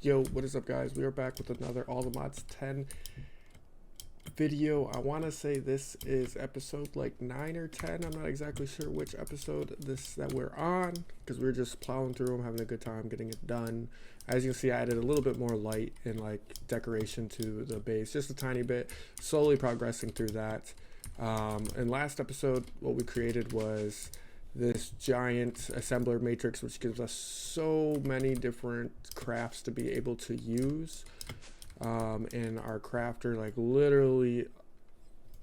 Yo, what is up, guys? We are back with another All the Mods 10 video. I want to say this is episode like 9 or 10. I'm not exactly sure which episode this that we're on, because we're just plowing through them, having a good time getting it done. As you can see, I added a little bit more light and like decoration to the base, just a tiny bit, slowly progressing through that. In last episode, what we created was this giant assembler matrix, which gives us so many different crafts to be able to use in our crafter, like literally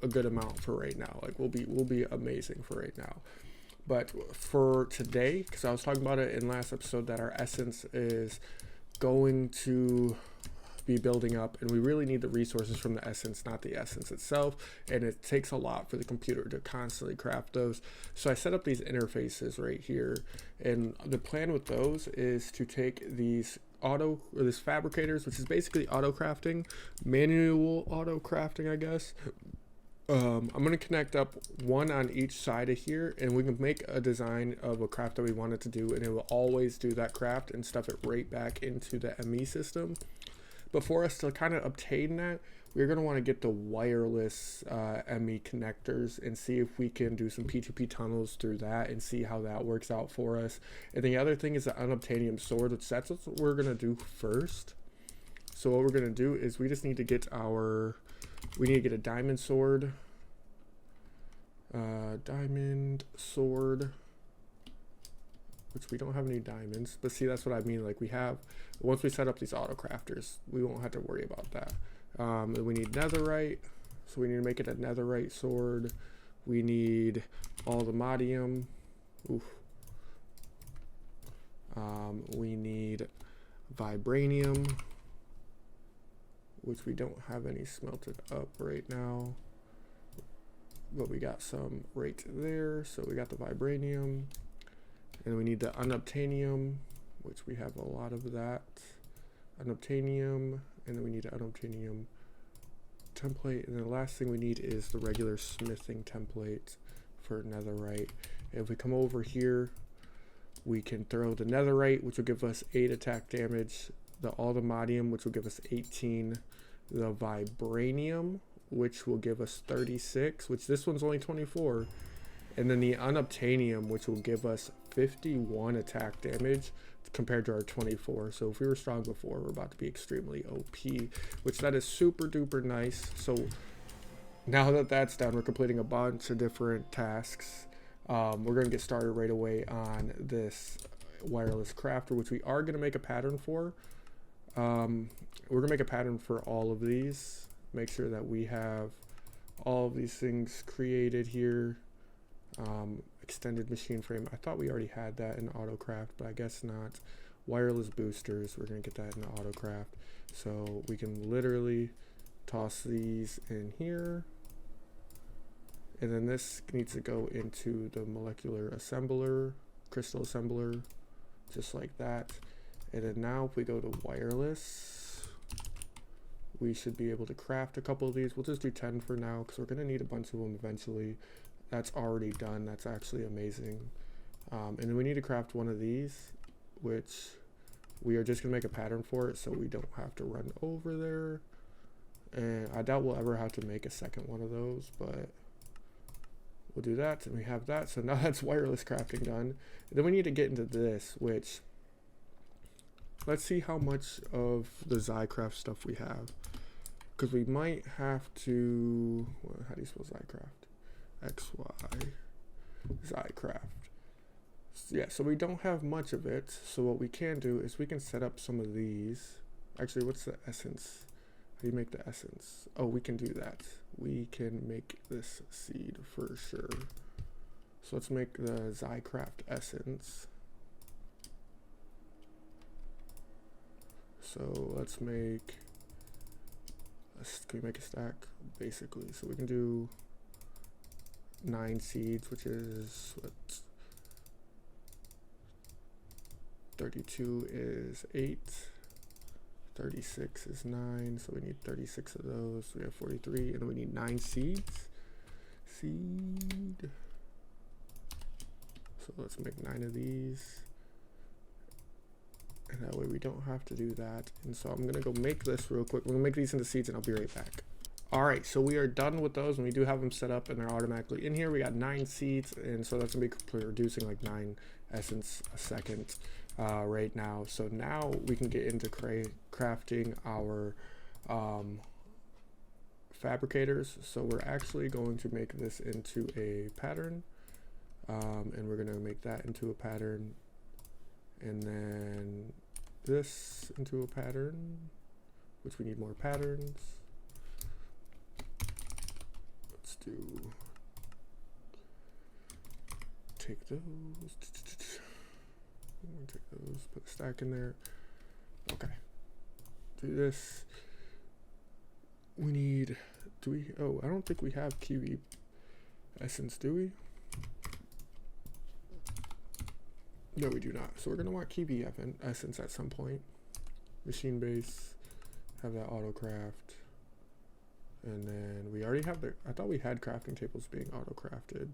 a good amount for right now. Like we'll be amazing for right now. But for today, because I was talking about it in last episode, that our essence is going to be building up, and we really need the resources from the essence, not the essence itself, and it takes a lot for the computer to constantly craft those. So I set up these interfaces right here, and the plan with those is to take these this fabricators, which is basically autocrafting, manual autocrafting, I guess. I'm going to connect up one on each side of here, and we can make a design of a craft that we want it to do, and it will always do that craft and stuff it right back into the ME system. But for us to kind of obtain that, we're going to want to get the wireless ME connectors and see if we can do some P2P tunnels through that and see how that works out for us. And the other thing is the unobtainium sword, which that's what we're going to do first. So what we're going to do is we just need to get we need to get a diamond sword. Which we don't have any diamonds, but see, that's what I mean. Like once we set up these auto crafters, we won't have to worry about that. And we need netherite, so we need to make it a netherite sword. We need all the modium. We need vibranium, which we don't have any smelted up right now, but we got some right there. So we got the vibranium. And we need the unobtainium, which we have a lot of that. Unobtainium, and then we need an unobtainium template. And then the last thing we need is the regular smithing template for netherite. And if we come over here, we can throw the netherite, which will give us 8 attack damage. The aldomodium, which will give us 18. The vibranium, which will give us 36, which this one's only 24. And then the unobtainium, which will give us 51 attack damage compared to our 24. So if we were strong before, we're about to be extremely OP, which that is super duper nice. So now that that's done, we're completing a bunch of different tasks. We're going to get started right away on this wireless crafter, which we are going to make a pattern for. We're going to make a pattern for all of these. Make sure that we have all of these things created here. Extended machine frame, I thought we already had that in Autocraft, but I guess not. Wireless boosters, we're going to get that in Autocraft. So we can literally toss these in here. And then this needs to go into the molecular assembler, crystal assembler, just like that. And then now if we go to wireless, we should be able to craft a couple of these. We'll just do 10 for now, because we're going to need a bunch of them eventually. That's already done. That's actually amazing. And then we need to craft one of these, which we are just going to make a pattern for it so we don't have to run over there. And I doubt we'll ever have to make a second one of those, but we'll do that. And we have that. So now that's wireless crafting done. And then we need to get into this, which let's see how much of the Zycraft stuff we have. Because we might have to, how do you spell Zycraft? XY Zycraft. Yeah, so we don't have much of it. So what we can do is we can set up some of these. Actually, what's the essence? How do you make the essence? Oh, we can do that. We can make this seed for sure. So let's make the Zycraft essence. So let's make, can we make a stack? Basically, so we can do 9 seeds, which is what, 32 is 8, 36 is 9, so we need 36 of those. We have 43, and then we need 9 seeds. So let's make 9 of these. And that way we don't have to do that. And so I'm gonna go make this real quick. We're gonna make these into seeds and I'll be right back. All right, so we are done with those, and we do have them set up and they're automatically in here. We got 9 seeds, and so that's gonna be producing like 9 essence a second right now. So now we can get into crafting our fabricators. So we're actually going to make this into a pattern, and we're gonna make that into a pattern, and then this into a pattern, which we need more patterns. Let's do, take those, take those, put a stack in there. Okay, do this. We need, do we, oh, I don't think we have kiwi essence, do we? No, we do not. So we're gonna want kiwi essence at some point. Machine base, have that autocraft. And then we already have the, I thought we had crafting tables being auto-crafted.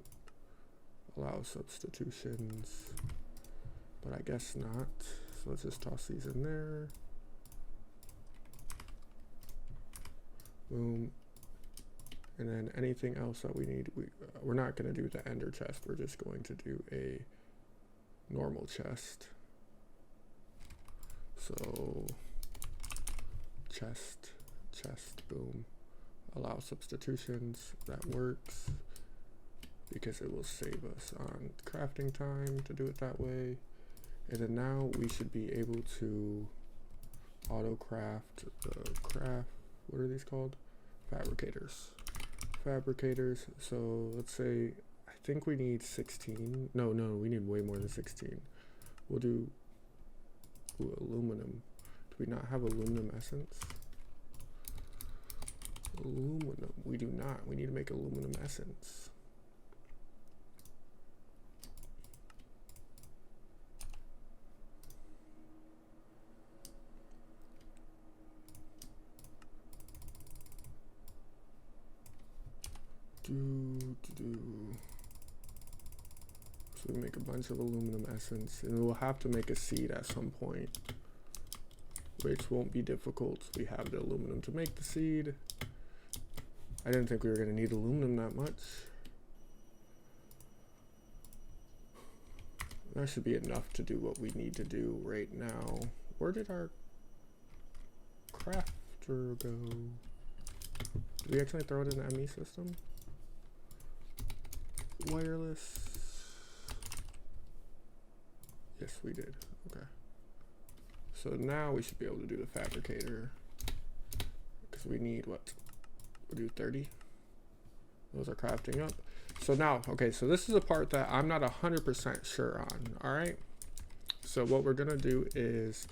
Allow substitutions, but I guess not. So let's just toss these in there. Boom. And then anything else that we need, we're not gonna do the ender chest. We're just going to do a normal chest. So chest, boom. Allow substitutions, that works because it will save us on crafting time to do it that way. And then now we should be able to auto craft the craft, what are these called? Fabricators. So let's say, I think we need 16. No, we need way more than 16. We'll do aluminum. Do we not have aluminum essence? Aluminum, we do not. We need to make aluminum essence. So we make a bunch of aluminum essence, and we'll have to make a seed at some point, which won't be difficult. We have the aluminum to make the seed. I didn't think we were going to need aluminum that much. That should be enough to do what we need to do right now. Where did our crafter go? Did we actually throw it in the ME system? Wireless. Yes, we did. Okay. So now we should be able to do the fabricator. Because we need what? We'll do 30. Those are crafting up. So now, okay, so this is a part that I'm not 100% sure on. All right. So what we're gonna do is,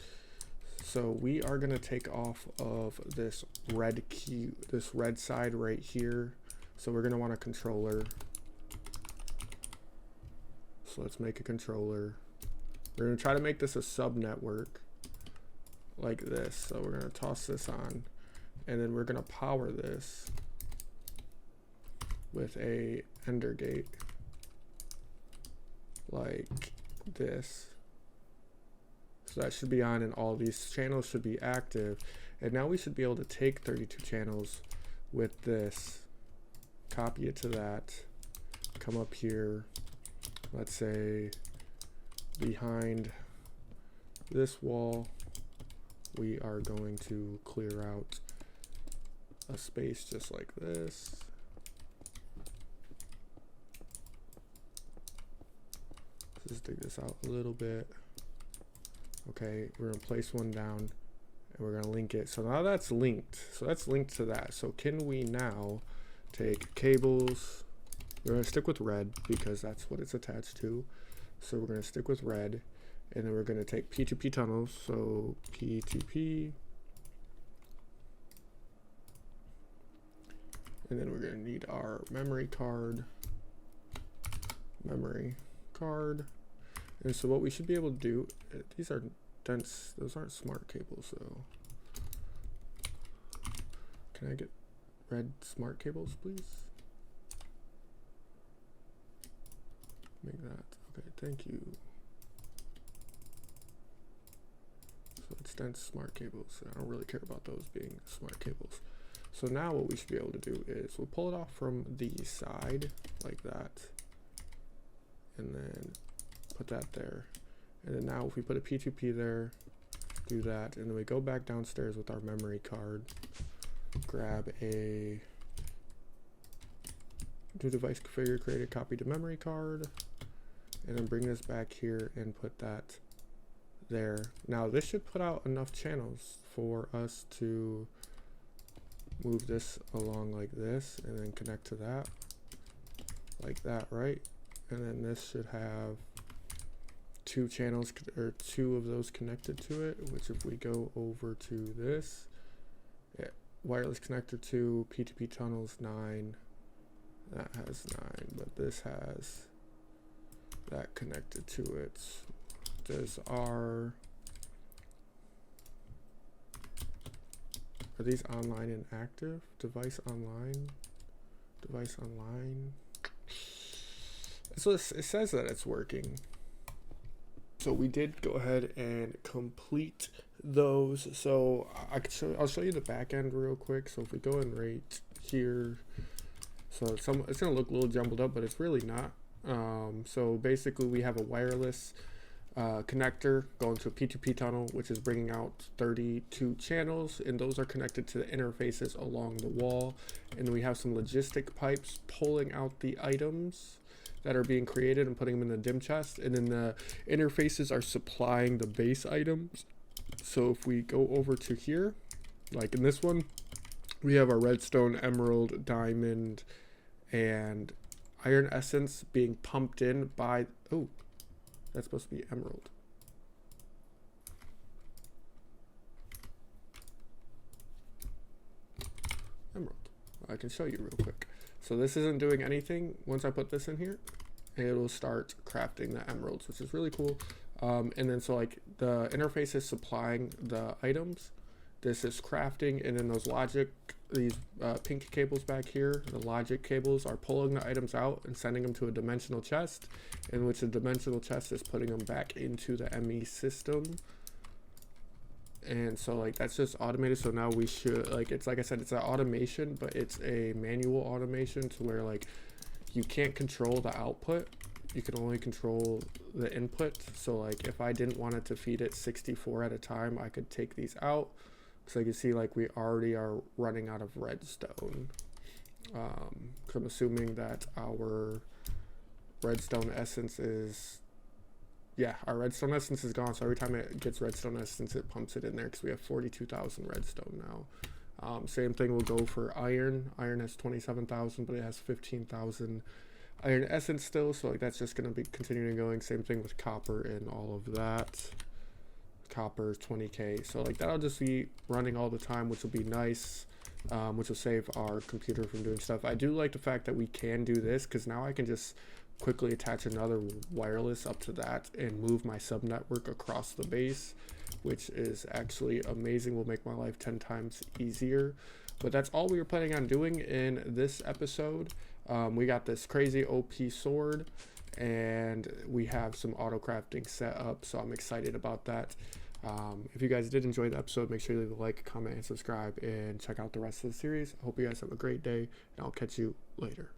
so we are gonna take off of this red key, this red side right here. So we're gonna want a controller. So let's make a controller. We're gonna try to make this a sub network like this. So we're gonna toss this on, and then we're gonna power this with a ender gate like this. So that should be on, and all these channels should be active. And now we should be able to take 32 channels with this, copy it to that, come up here, let's say behind this wall, we are going to clear out a space just like this. Just dig this out a little bit. Okay, we're gonna place one down and we're gonna link it. So now that's linked. So that's linked to that. So can we now take cables? We're gonna stick with red because that's what it's attached to. So we're gonna stick with red, and then we're gonna take P2P tunnels. So P2P, and then we're gonna need our memory card. And so what we should be able to do, these are dense, those aren't smart cables though. Can I get red smart cables, please? Make that, okay, thank you. extend smart cables. I don't really care about those being smart cables. So now what we should be able to do is we'll pull it off from the side like that, and then put that there. And then now if we put a P2P there, do that, and then we go back downstairs with our memory card, grab a do device configure, create a copy to memory card, and then bring this back here and put that there. Now this should put out enough channels for us to move this along like this and then connect to that like that, right? And then this should have two channels or two of those connected to it, which if we go over to this, yeah, wireless connector 2, P2P tunnels 9, that has 9, but this has that connected to it. Does are these online and active? Device online? Device online? So it says that it's working. So we did go ahead and complete those. So I'll show you the back end real quick. So if we go in right here, so it's gonna look a little jumbled up, but it's really not. So basically we have a wireless connector going to a P2P tunnel, which is bringing out 32 channels, and those are connected to the interfaces along the wall. And then we have some logistic pipes pulling out the items that are being created and putting them in the dim chest, and then the interfaces are supplying the base items. So if we go over to here, like in this one, we have our redstone, emerald, diamond, and iron essence being pumped in by, oh, that's supposed to be emerald. Emerald. I can show you real quick. So this isn't doing anything. Once I put this in here, it'll start crafting the emeralds, which is really cool. And then so like the interface is supplying the items. This is crafting, and then those logic, these pink cables back here, the logic cables are pulling the items out and sending them to a dimensional chest, in which the dimensional chest is putting them back into the ME system. And so like that's just automated. So now we should, like, it's like I said, it's an automation, but it's a manual automation to where like you can't control the output, you can only control the input. So like if I didn't want it to feed it 64 at a time, I could take these out. So you can see like we already are running out of redstone. So I'm assuming that our redstone essence is, yeah, our redstone essence is gone. So every time it gets redstone essence, it pumps it in there because we have 42,000 redstone now. Same thing will go for iron. Iron has 27,000, but it has 15,000 iron essence still. So like that's just going to be continuing going. Same thing with copper and all of that. Copper is 20k. So like that'll just be running all the time, which will be nice. Which will save our computer from doing stuff. I do like the fact that we can do this because now I can just quickly attach another wireless up to that and move my sub network across the base, which is actually amazing. Will make my life 10 times easier. But that's all we were planning on doing in this episode. We got this crazy OP sword, and we have some auto crafting set up, so I'm excited about that. If you guys did enjoy the episode, make sure you leave a like, comment, and subscribe, and check out the rest of the series. I hope you guys have a great day, and I'll catch you later.